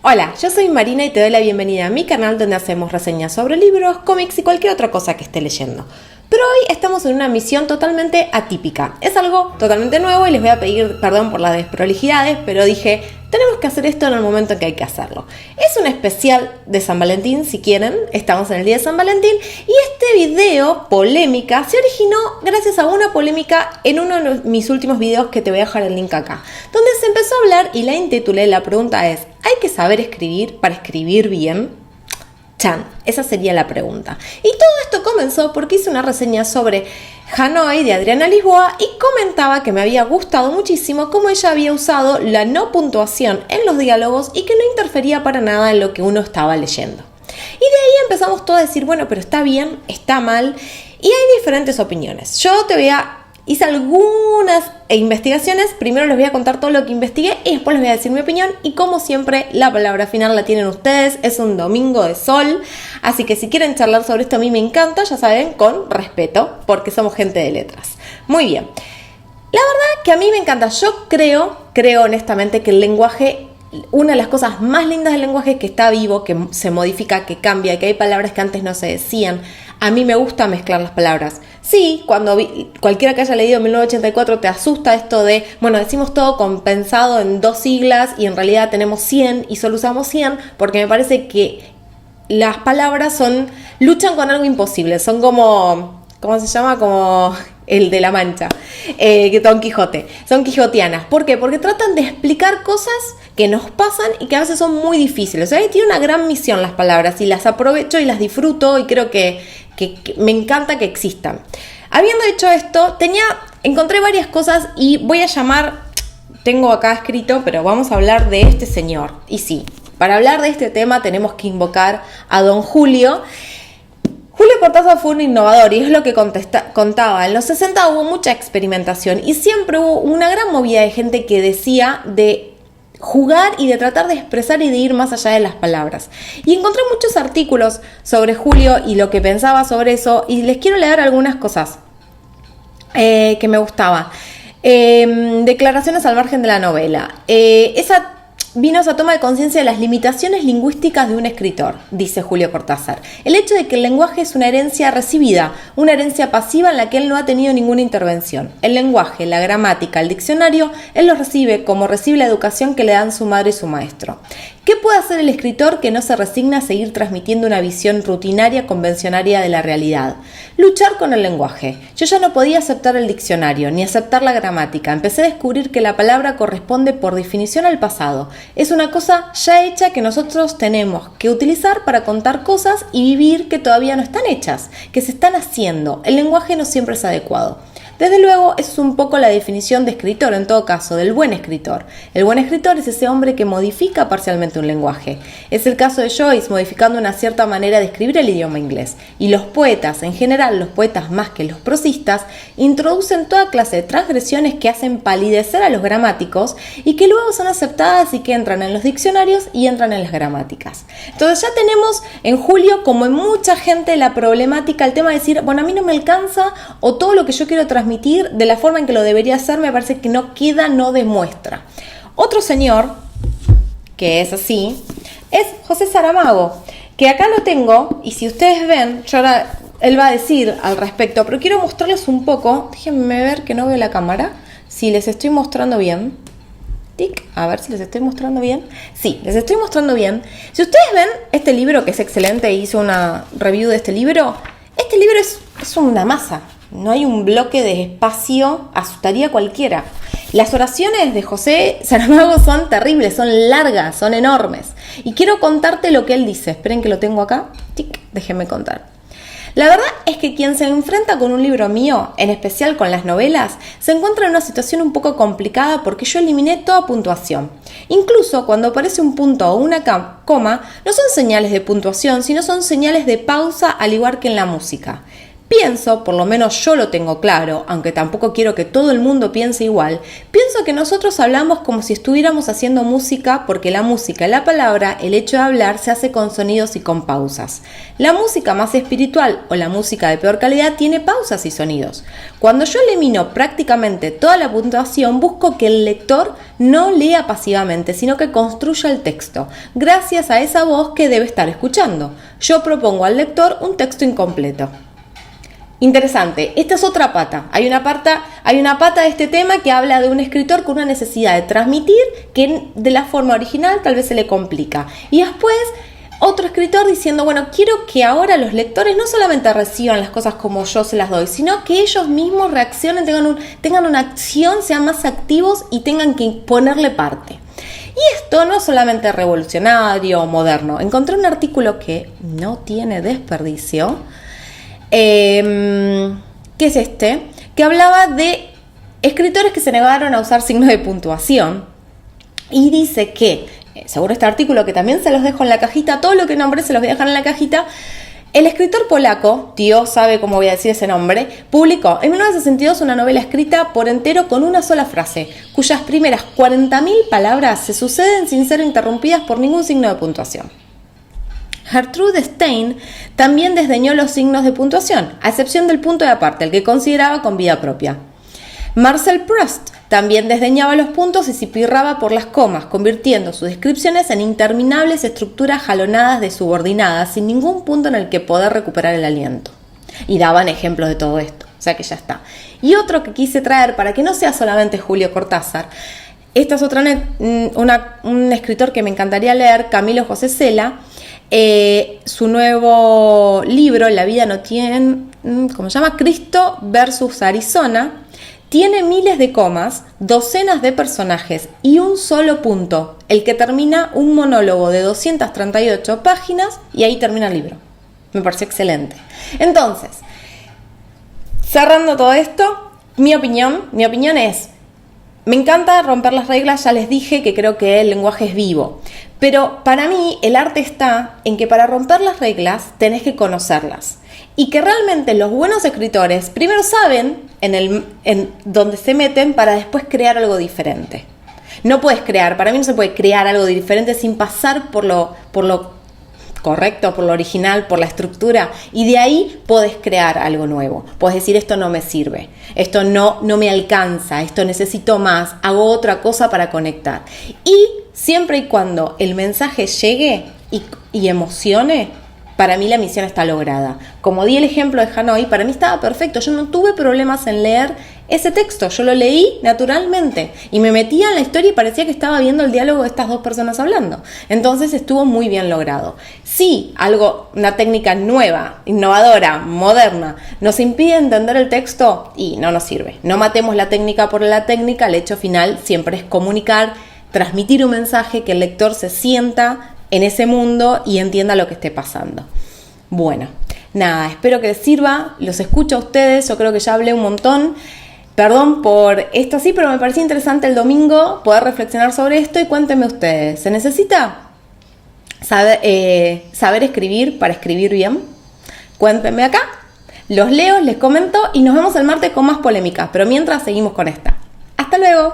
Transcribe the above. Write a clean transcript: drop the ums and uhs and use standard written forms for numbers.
Hola, yo soy Marina y te doy la bienvenida a mi canal donde hacemos reseñas sobre libros, cómics y cualquier otra cosa que esté leyendo. Pero hoy estamos en una misión totalmente atípica. Es algo totalmente nuevo y les voy a pedir perdón por las desprolijidades, pero dije, tenemos que hacer esto en el momento en que hay que hacerlo. Es un especial de San Valentín, si quieren, estamos en el día de San Valentín, y este video, polémica, se originó gracias a una polémica en uno de mis últimos videos que te voy a dejar el link acá, donde se empezó a hablar y la intitulé, la pregunta es, ¿hay que saber escribir para escribir bien? Chan, esa sería la pregunta. Y todo esto comenzó porque hice una reseña sobre Hanoi de Adriana Lisboa y comentaba que me había gustado muchísimo cómo ella había usado la no puntuación en los diálogos y que no interfería para nada en lo que uno estaba leyendo. Y de ahí empezamos todos a decir, bueno, pero está bien, está mal, y hay diferentes opiniones. Hice algunas investigaciones, primero les voy a contar todo lo que investigué y después les voy a decir mi opinión y como siempre la palabra final la tienen ustedes, es un domingo de sol, así que si quieren charlar sobre esto a mí me encanta, ya saben, con respeto, porque somos gente de letras. Muy bien, la verdad que a mí me encanta, yo creo honestamente que el lenguaje, una de las cosas más lindas del lenguaje es que está vivo, que se modifica, que cambia, que hay palabras que antes no se decían. A mí me gusta mezclar las palabras. Sí, cualquiera que haya leído 1984 te asusta esto de, bueno, decimos todo compensado en dos siglas y en realidad tenemos 100 y solo usamos 100 porque me parece que las palabras luchan con algo imposible, son como, ¿cómo se llama? Como el de La Mancha, Don Quijote, son quijotianas. ¿Por qué? Porque tratan de explicar cosas que nos pasan y que a veces son muy difíciles. O sea, tiene una gran misión las palabras y las aprovecho y las disfruto y creo que me encanta que existan. Habiendo hecho esto, encontré varias cosas y tengo acá escrito, pero vamos a hablar de este señor. Y sí, para hablar de este tema tenemos que invocar a don Julio. Julio Cortázar fue un innovador y es lo que contaba. En los 60 hubo mucha experimentación y siempre hubo una gran movida de gente que decía de jugar y de tratar de expresar y de ir más allá de las palabras. Y encontré muchos artículos sobre Julio y lo que pensaba sobre eso y les quiero leer algunas cosas que me gustaban. Declaraciones al margen de la novela. Esa toma de conciencia de las limitaciones lingüísticas de un escritor, dice Julio Cortázar. El hecho de que el lenguaje es una herencia recibida, una herencia pasiva en la que él no ha tenido ninguna intervención. El lenguaje, la gramática, el diccionario, él los recibe como recibe la educación que le dan su madre y su maestro. ¿Qué puede hacer el escritor que no se resigna a seguir transmitiendo una visión rutinaria, convencionaria de la realidad? Luchar con el lenguaje. Yo ya no podía aceptar el diccionario, ni aceptar la gramática. Empecé a descubrir que la palabra corresponde por definición al pasado. Es una cosa ya hecha que nosotros tenemos que utilizar para contar cosas y vivir que todavía no están hechas, que se están haciendo. El lenguaje no siempre es adecuado. Desde luego, esa es un poco la definición de escritor, en todo caso, del buen escritor. El buen escritor es ese hombre que modifica parcialmente un lenguaje. Es el caso de Joyce, modificando una cierta manera de escribir el idioma inglés. Y los poetas, en general, los poetas más que los prosistas, introducen toda clase de transgresiones que hacen palidecer a los gramáticos y que luego son aceptadas y que entran en los diccionarios y entran en las gramáticas. Entonces ya tenemos en Julio, como en mucha gente, la problemática, el tema de decir, bueno, a mí no me alcanza o todo lo que yo quiero transmitir de la forma en que lo debería hacer me parece que no queda, no demuestra. Otro señor que es así es José Saramago, que acá lo tengo y si ustedes ven, él va a decir al respecto, pero quiero mostrarles un poco, déjenme ver que no veo la cámara, si les estoy mostrando bien. A ver si les estoy mostrando bien. Sí, les estoy mostrando bien. Si ustedes ven este libro que es excelente, hizo una review de este libro es una masa. No hay un bloque de espacio, asustaría a cualquiera. Las oraciones de José Saramago son terribles, son largas, son enormes. Y quiero contarte lo que él dice. Esperen que lo tengo acá. Déjenme contar. La verdad es que quien se enfrenta con un libro mío, en especial con las novelas, se encuentra en una situación un poco complicada porque yo eliminé toda puntuación. Incluso cuando aparece un punto o una coma, no son señales de puntuación, sino son señales de pausa al igual que en la música. Pienso, por lo menos yo lo tengo claro, aunque tampoco quiero que todo el mundo piense igual, pienso que nosotros hablamos como si estuviéramos haciendo música, porque la música y la palabra, el hecho de hablar, se hace con sonidos y con pausas. La música más espiritual o la música de peor calidad tiene pausas y sonidos. Cuando yo elimino prácticamente toda la puntuación, busco que el lector no lea pasivamente, sino que construya el texto, gracias a esa voz que debe estar escuchando. Yo propongo al lector un texto incompleto. Interesante, esta es otra pata. Hay una pata de este tema que habla de un escritor con una necesidad de transmitir que de la forma original tal vez se le complica. Y después otro escritor diciendo, bueno, quiero que ahora los lectores no solamente reciban las cosas como yo se las doy, sino que ellos mismos reaccionen, tengan una acción, sean más activos y tengan que ponerle parte. Y esto no es solamente revolucionario o moderno. Encontré un artículo que no tiene desperdicio, que es este, que hablaba de escritores que se negaron a usar signos de puntuación, y dice que, según este artículo, que también se los dejo en la cajita, todo lo que nombré se los voy a dejar en la cajita, el escritor polaco, Dios sabe cómo voy a decir ese nombre, publicó en 1962 una novela escrita por entero con una sola frase, cuyas primeras 40.000 palabras se suceden sin ser interrumpidas por ningún signo de puntuación. Gertrude Stein también desdeñó los signos de puntuación, a excepción del punto de aparte, el que consideraba con vida propia. Marcel Proust también desdeñaba los puntos y se pirraba por las comas, convirtiendo sus descripciones en interminables estructuras jalonadas de subordinadas, sin ningún punto en el que poder recuperar el aliento. Y daban ejemplos de todo esto, o sea que ya está. Y otro que quise traer para que no sea solamente Julio Cortázar, esta es un escritor que me encantaría leer, Camilo José Cela. Su nuevo libro, La vida no tiene, ¿cómo se llama? Cristo versus Arizona, tiene miles de comas, docenas de personajes y un solo punto, el que termina un monólogo de 238 páginas y ahí termina el libro. Me parece excelente. Entonces, cerrando todo esto, mi opinión es, me encanta romper las reglas, ya les dije que creo que el lenguaje es vivo, pero para mí el arte está en que para romper las reglas tenés que conocerlas y que realmente los buenos escritores primero saben en dónde se meten para después crear algo diferente. No puedes crear, para mí no se puede crear algo diferente sin pasar por lo correcto, por lo original, por la estructura, y de ahí podés crear algo nuevo. Podés decir, esto no me sirve, esto no me alcanza, esto necesito más, hago otra cosa para conectar. Y siempre y cuando el mensaje llegue y emocione, para mí la misión está lograda. Como di el ejemplo de Hanoi, para mí estaba perfecto, yo no tuve problemas en leer ese texto, yo lo leí naturalmente y me metía en la historia y parecía que estaba viendo el diálogo de estas dos personas hablando. Entonces estuvo muy bien logrado. Si una técnica nueva, innovadora, moderna, nos impide entender el texto, y no nos sirve. No matemos la técnica por la técnica, el hecho final siempre es comunicar, transmitir un mensaje, que el lector se sienta en ese mundo y entienda lo que esté pasando. Bueno, nada, espero que les sirva, los escucho a ustedes, yo creo que ya hablé un montón. Perdón por esto así, pero me parecía interesante el domingo poder reflexionar sobre esto y cuéntenme ustedes, ¿se necesita saber escribir para escribir bien? Cuéntenme acá, los leo, les comento y nos vemos el martes con más polémicas, pero mientras seguimos con esta. ¡Hasta luego!